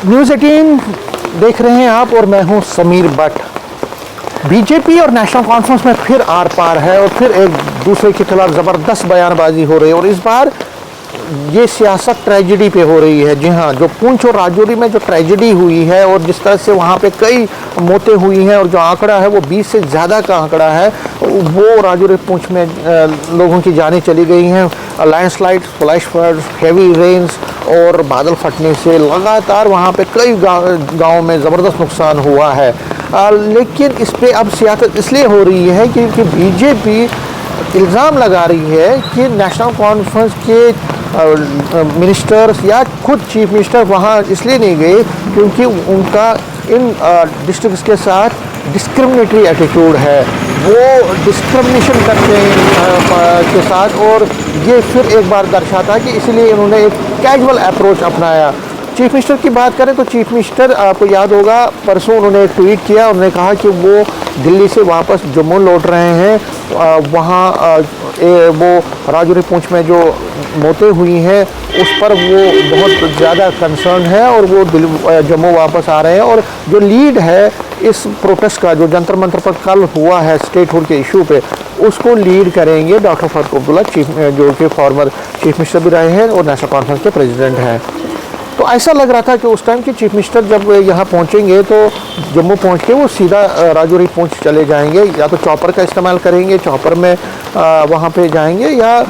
News 18 देख रहे हैं आप और मैं हूं समीर भट्ट। बीजेपी और नेशनल कॉन्फ्रेंस में फिर आर पार है और फिर एक दूसरे के खिलाफ ज़बरदस्त बयानबाजी हो रही है और इस बार ये सियासत ट्रेजेडी पे हो रही है। जी हाँ, जो पुंछ और राजौरी में जो ट्रेजेडी हुई है और जिस तरह से वहाँ पे कई मौतें हुई हैं और जो आंकड़ा है वो 20 से ज़्यादा का आंकड़ा है, वो राजौरी पुंछ में लोगों की जानें चली गई हैं। Landslide, flash floods, heavy rains और बादल फटने से लगातार वहाँ पे कई गाँव में ज़बरदस्त नुकसान हुआ है। लेकिन इस पर अब सियासत इसलिए हो रही है क्योंकि बीजेपी इल्ज़ाम लगा रही है कि नेशनल कॉन्फ्रेंस के मिनिस्टर्स या खुद चीफ मिनिस्टर वहाँ इसलिए नहीं गए क्योंकि उनका इन डिस्ट्रिक्ट्स के साथ डिस्क्रिमिनेटरी एटीट्यूड है, वो डिस्क्रिमिनेशन करते हैं के साथ, और ये फिर एक बार दर्शाता है कि इसलिए इन्होंने एक कैजुअल अप्रोच अपनाया। चीफ मिनिस्टर की बात करें तो चीफ मिनिस्टर, आपको याद होगा, परसों उन्होंने एक ट्वीट किया। उन्होंने कहा कि वो दिल्ली से वापस जम्मू लौट रहे हैं। वहाँ वो राजौरी पुंछ में जो मौतें हुई हैं उस पर वो बहुत ज़्यादा कंसर्न है और वो जम्मू वापस आ रहे हैं। और जो लीड है इस प्रोटेस्ट का, जो जंतर मंतर पर कल हुआ है स्टेटहुड के इशू पे, उसको लीड करेंगे डॉक्टर फारूक अब्दुल्ला, जो कि फॉर्मर चीफ मिनिस्टर भी रहे हैं और नेशनल कॉन्फ्रेंस के प्रेसिडेंट हैं। तो ऐसा लग रहा था कि उस टाइम के चीफ मिनिस्टर जब यहाँ पहुँचेंगे तो जम्मू पहुँच के वो सीधा राजौरी पुंछ चले जाएंगे, या तो चॉपर का इस्तेमाल करेंगे, चॉपर में वहाँ पे जाएंगे, या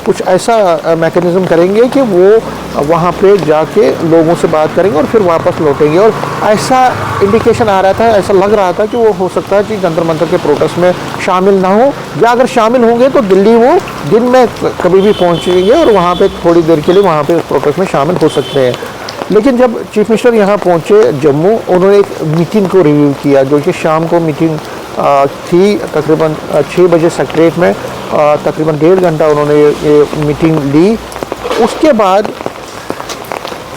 कुछ ऐसा मैकेनिज़्म करेंगे कि वो वहाँ पे जाके लोगों से बात करेंगे और फिर वापस लौटेंगे। और ऐसा इंडिकेशन आ रहा था, ऐसा लग रहा था कि वो हो सकता है कि जंतर मंतर के प्रोटेस्ट में शामिल ना हो, या अगर शामिल होंगे तो दिल्ली वो दिन में कभी भी पहुँचेंगे और वहाँ पे थोड़ी देर के लिए वहाँ पे उस प्रोटेस्ट में शामिल हो सकते हैं। लेकिन जब चीफ मिनिस्टर यहाँ पहुँचे जम्मू, उन्होंने एक मीटिंग को रिव्यू किया, जो कि शाम को मीटिंग थी तकरीबन 6 बजे सेक्रेटरीट में। तकरीबन 1.5 घंटा उन्होंने ये मीटिंग ली। उसके बाद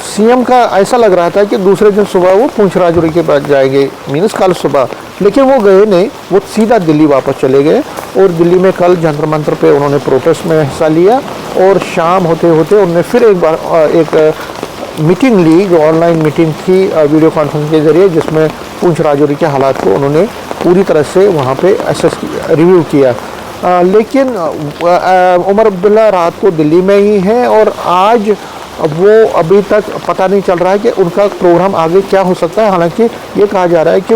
सीएम का ऐसा लग रहा था कि दूसरे दिन सुबह वो पुंछ राजौरी के पास जाएंगे, मीन्स कल सुबह, लेकिन वो गए नहीं, वो सीधा दिल्ली वापस चले गए। और दिल्ली में कल जंतर मंतर पे उन्होंने प्रोटेस्ट में हिस्सा लिया और शाम होते होते उन्होंने फिर एक बार एक मीटिंग ली, जो ऑनलाइन मीटिंग थी वीडियो कॉन्फ्रेंस के ज़रिए, जिसमें पुंछ राजौरी के हालात को उन्होंने पूरी तरह से वहाँ पे रिव्यू किया। लेकिन उमर अब्दुल्ला रात को दिल्ली में ही हैं और आज वो अभी तक पता नहीं चल रहा है कि उनका प्रोग्राम आगे क्या हो सकता है। हालांकि ये कहा जा रहा है कि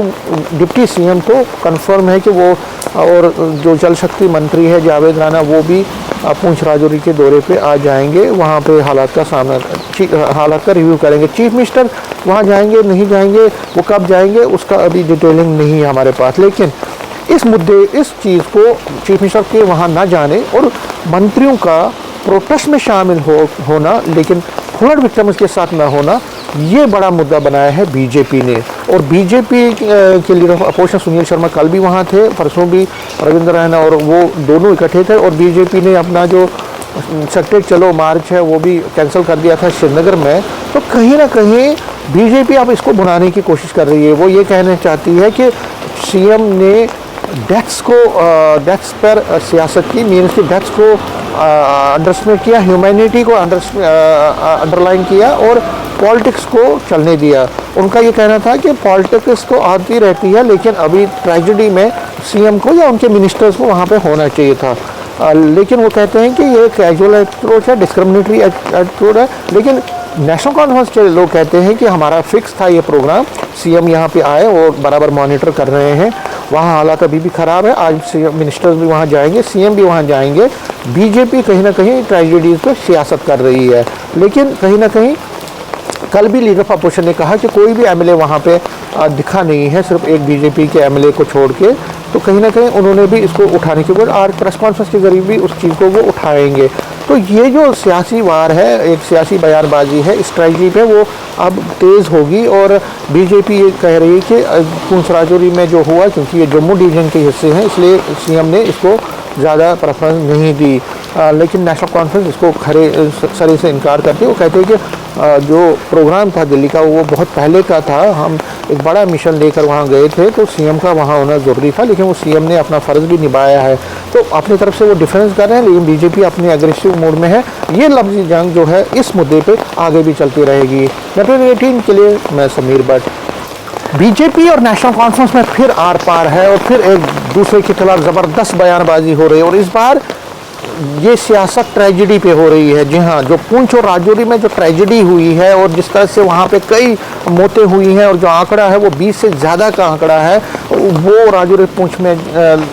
डिप्टी सीएम तो कंफर्म है कि वो, और जो जल शक्ति मंत्री है जावेद राणा, वो भी पुंछ राजौरी के दौरे पे आ जाएंगे, वहाँ पे हालात का रिव्यू करेंगे। चीफ मिनिस्टर वहाँ जाएंगे नहीं जाएंगे, वो कब जाएंगे उसका अभी डिटेलिंग नहीं है हमारे पास। लेकिन इस चीज़ को चीफ मिनिस्टर के वहाँ ना जाने और मंत्रियों का प्रोटेस्ट में शामिल होना लेकिन फ्लड विक्टिम्स के साथ ना होना, ये बड़ा मुद्दा बनाया है बीजेपी ने। और बीजेपी के leader of opposition Sunil Sharma कल भी वहाँ थे, परसों भी रविंद्र रैना और वो दोनों इकट्ठे थे। और बीजेपी ने अपना जो सेक्रेटरीट चलो मार्च है वो भी कैंसिल कर दिया था श्रीनगर में। तो कहीं ना कहीं बीजेपी अब इसको भुनाने की कोशिश कर रही है। वो ये कहना चाहती है कि सीएम ने डेथ्स पर सियासत की, मीन्स की डेथ्स को अंडरस्टिमेट किया, ह्यूमैनिटी को अंडरलाइन किया और पॉलिटिक्स को चलने दिया। उनका ये कहना था कि पॉलिटिक्स तो आती रहती है, लेकिन अभी ट्रेजेडी में सीएम को या उनके मिनिस्टर्स को वहाँ पे होना चाहिए था। लेकिन वो कहते हैं कि ये कैजुअल अप्रोच है, डिस्क्रिमिनेटरी एटीट्यूड है। लेकिन नेशनल कॉन्फ्रेंस के लोग कहते हैं कि हमारा फिक्स था ये प्रोग्राम, सीएम यहाँ पे आए और बराबर मॉनिटर कर रहे हैं। वहाँ हालात अभी भी ख़राब है, आज सीएम मिनिस्टर्स भी वहाँ जाएंगे, सीएम भी वहाँ जाएंगे। बीजेपी कहीं ना कहीं ट्रेजेडीज़ पर सियासत कर रही है। लेकिन कहीं ना कहीं कल भी लीडर ऑफ अपोजिशन ने कहा कि कोई भी एमएलए वहाँ पे दिखा नहीं है, सिर्फ एक बीजेपी के एमएलए को छोड़ के। तो कहीं ना कहीं उन्होंने भी इसको उठाने के बाद और प्रेस कॉन्फ्रेंस के जरिए भी उस चीज़ को वो उठाएंगे। तो ये जो सियासी वार है, एक सियासी बयानबाजी है, स्ट्रैटेजी पे वो अब तेज़ होगी। और बीजेपी ये कह रही है कि पुंछ राजौरी में जो हुआ, क्योंकि ये जम्मू डिवीज़न के हिस्से हैं, इसलिए सीएम ने इसको ज़्यादा प्रेफरेंस नहीं दी। लेकिन नेशनल कॉन्फ्रेंस इसको खरे सरे से इनकार करती है। वो कहते हैं कि जो प्रोग्राम था दिल्ली का वो बहुत पहले का था, हम एक बड़ा मिशन लेकर वहाँ गए थे तो सीएम का वहाँ होना ज़रूरी था, लेकिन वो सीएम ने अपना फ़र्ज़ भी निभाया है। तो अपनी तरफ से वो डिफरेंस कर रहे हैं, लेकिन बीजेपी अपने एग्रेसिव मोड में है। ये लफ्ज़ी जंग जो है इस मुद्दे पे आगे भी चलती रहेगी। नेटवर्क 18 के लिए मैं समीर भट्ट। बीजेपी और नेशनल कॉन्फ्रेंस में फिर आर पार है और फिर एक दूसरे के खिलाफ ज़बरदस्त बयानबाजी हो रही है, और इस बार ये सियासत ट्रेजेडी पे हो रही है। जी हाँ, जो पुंछ और राजौरी में जो ट्रेजेडी हुई है और जिस तरह से वहाँ पे कई मौतें हुई हैं और जो आंकड़ा है वो 20 से ज़्यादा का आंकड़ा है, वो राजौरी पुंछ में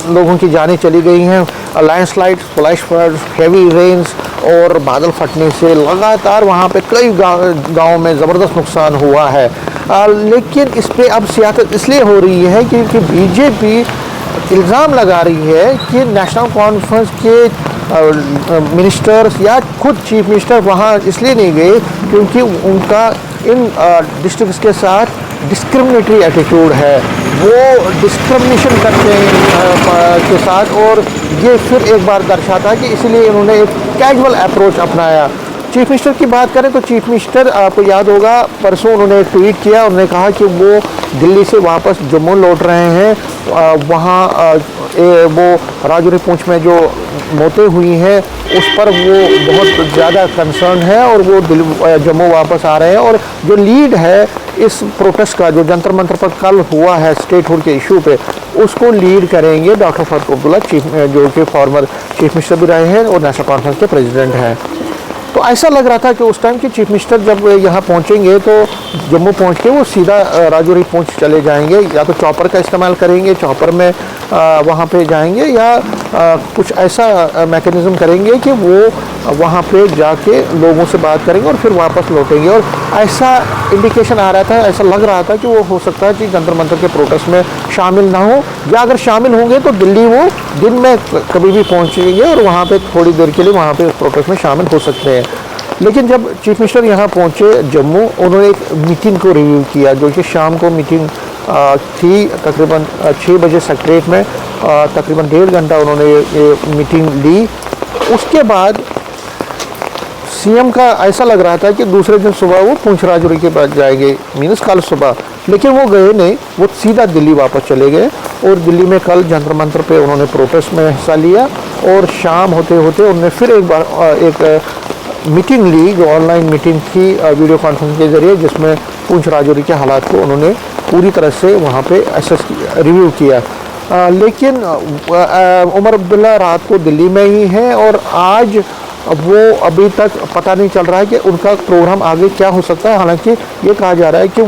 लोगों की जानें चली गई हैं। Landslide, flash flood, heavy rains और बादल फटने से लगातार वहाँ पे कई गाँव में ज़बरदस्त नुकसान हुआ है। लेकिन इस पर अब सियासत इसलिए हो रही है क्योंकि बीजेपी इल्ज़ाम लगा रही है कि नेशनल कॉन्फ्रेंस के मिनिस्टर्स या खुद चीफ मिनिस्टर वहाँ इसलिए नहीं गए क्योंकि उनका इन डिस्ट्रिक्ट्स के साथ डिस्क्रिमिनेटरी एटीट्यूड है, वो डिस्क्रिमिनेशन करते हैं के साथ, और ये फिर एक बार दर्शाता है कि इसलिए इन्होंने एक कैजुअल अप्रोच अपनाया। चीफ मिनिस्टर की बात करें तो चीफ मिनिस्टर, आपको याद होगा परसों उन्होंने ट्वीट किया, उन्होंने कहा कि वो दिल्ली से वापस जम्मू लौट रहे हैं। वहाँ वो राजौरी पुंछ में जो मौतें हुई हैं उस पर वो बहुत ज़्यादा कंसर्न है और वो जम्मू वापस आ रहे हैं। और जो लीड है इस प्रोटेस्ट का, जो जंतर मंतर पर कल हुआ है स्टेट हुड के इशू पे, उसको लीड करेंगे डॉक्टर फारूक अब्दुल्ला, जो कि फॉर्मर चीफ मिनिस्टर भी रहे हैं और नेशनल कॉन्फ्रेंस के प्रेसिडेंट हैं। तो ऐसा लग रहा था कि उस टाइम के चीफ मिनिस्टर जब यहाँ पहुँचेंगे तो जम्मू पहुँच के वो सीधा राजौरी पुंछ चले जाएंगे, या तो चॉपर का इस्तेमाल करेंगे, चॉपर में वहाँ पे जाएंगे, या कुछ ऐसा मैकेनिज़्म करेंगे कि वो वहाँ पे जाके लोगों से बात करेंगे और फिर वापस लौटेंगे। और ऐसा इंडिकेशन आ रहा था, ऐसा लग रहा था कि वो हो सकता है कि जंतर मंतर के प्रोटेस्ट में शामिल ना हो, या अगर शामिल होंगे तो दिल्ली वो दिन में कभी भी पहुँचेंगे और वहाँ पे थोड़ी देर के लिए वहाँ पे प्रोटेस्ट में शामिल हो सकते हैं। लेकिन जब चीफ मिनिस्टर यहाँ पहुँचे जम्मू, उन्होंने एक मीटिंग को रिव्यू किया जो कि शाम को मीटिंग थी तकरीबन 6 बजे सेक्रेटरीट में। तकरीबन 1.5 घंटा उन्होंने ये मीटिंग ली। उसके बाद सीएम का ऐसा लग रहा था कि दूसरे दिन सुबह वो पुंछ राजौरी के पास जाएंगे, मीनस कल सुबह, लेकिन वो गए नहीं, वो सीधा दिल्ली वापस चले गए। और दिल्ली में कल जंतर मंतर पे उन्होंने प्रोटेस्ट में हिस्सा लिया और शाम होते होते उन्होंने फिर एक बार एक मीटिंग ली, जो ऑनलाइन मीटिंग थी वीडियो कॉन्फ्रेंस के ज़रिए, जिसमें पुंछ राजौरी के हालात को उन्होंने पूरी तरह से वहाँ पे रिव्यू किया। लेकिन उमर अब्दुल्ला रात को दिल्ली में ही हैं और आज वो अभी तक पता नहीं चल रहा है कि उनका प्रोग्राम आगे क्या हो सकता है। हालांकि ये कहा जा रहा है कि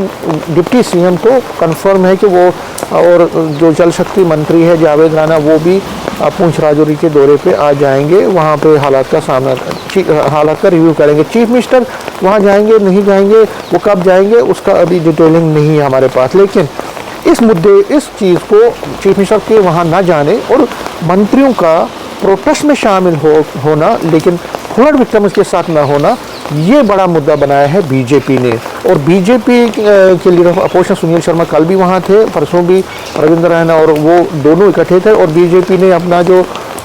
डिप्टी सीएम को कंफर्म है कि वो, और जो जल शक्ति मंत्री है जावेद राणा, वो भी पुंछ राजौरी के दौरे पे आ जाएंगे, वहाँ पे हालात का रिव्यू करेंगे। चीफ मिनिस्टर वहाँ जाएंगे नहीं जाएंगे, वो कब जाएंगे उसका अभी डिटेलिंग नहीं है हमारे पास। लेकिन इस मुद्दे, इस चीज़ को चीफ मिनिस्टर के वहाँ ना जाने और मंत्रियों का प्रोटेस्ट में शामिल होना लेकिन फ्लड विक्टिम्स के साथ ना होना, ये बड़ा मुद्दा बनाया है बीजेपी ने। और बीजेपी के लीडर अपोजिशन सुनील शर्मा कल भी वहाँ थे, परसों भी रविंद्र रैना, और वो दोनों इकट्ठे थे। और बीजेपी ने अपना जो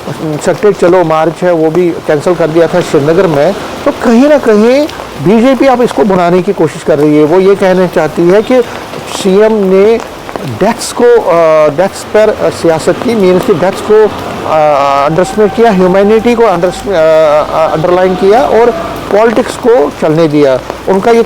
सेक्रेटरीट चलो मार्च है वो भी कैंसिल कर दिया था श्रीनगर में। तो कहीं ना कहीं बीजेपी अब इसको बनाने की कोशिश कर रही है। वो ये कहना चाहती है कि सीएम ने डेथ्स पर सियासत की, मीन्स की डेथ्स को अंडरस्टिमेट किया, ह्यूमैनिटी को अंडरलाइन किया और पॉलिटिक्स को चलने दिया। उनका ये